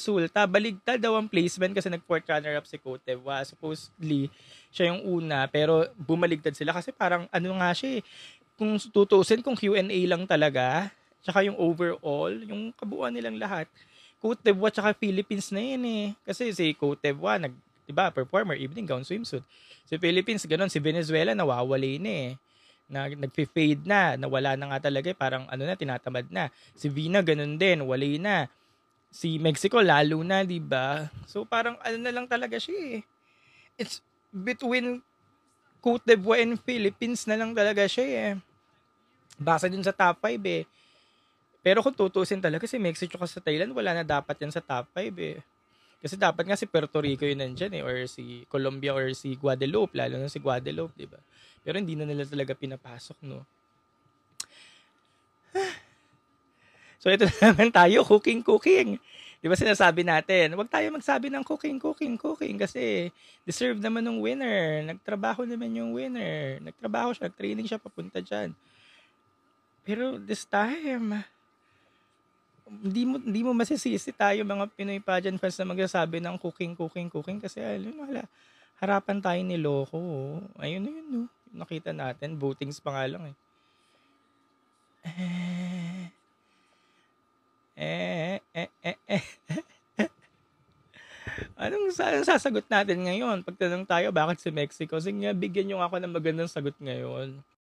resulta. Baligtad daw ang placement kasi nag-fourth runner-up si Cote d'Ivoire. Supposedly, siya yung una, pero bumaligtad sila kasi parang ano nga siya eh. Kung tutusin, kung Q&A lang talaga, tsaka yung overall, yung kabuuan nilang lahat, Cote d'Ivoire tsaka Philippines na yun eh. Kasi si Cote d'Ivoire, diba, performer, evening gown, swimsuit. Si Philippines, ganun. Si Venezuela, nawawali na eh. Nag-fade na, nawala na nga talaga eh. Parang ano na, tinatamad na. Si Vina, ganun din, wali na. Si Mexico, lalo na, diba? So parang ano na lang talaga siya eh. It's between Cote d'Ivoire and Philippines na lang talaga siya eh. Basa din sa top 5 eh. Pero kung tutusin talaga si Mexico sa Thailand, wala na dapat yan sa top 5 eh. Kasi dapat nga si Puerto Rico yun nandyan eh, or si Colombia or si Guadeloupe, lalo na si Guadeloupe, di ba? Pero hindi na nila talaga pinapasok, no? So ito na naman tayo, cooking. Di ba sinasabi natin, wag tayo magsabi ng cooking kasi deserve naman ng winner. Nagtrabaho naman yung winner. Nagtrabaho siya, nagtraining siya papunta dyan. Pero this time, hindi mo masisisi tayo mga Pinoy pageant fans na magsasabi ng cooking kasi wala. Harapan tayo ni Loco. Oh. Ayun na yun, no. Nakita natin, votings pa nga lang eh. Anong sasagot natin ngayon? Pagtanong tayo, bakit si Mexico? Sige nga, bigyan nyo ako ng magandang sagot ngayon.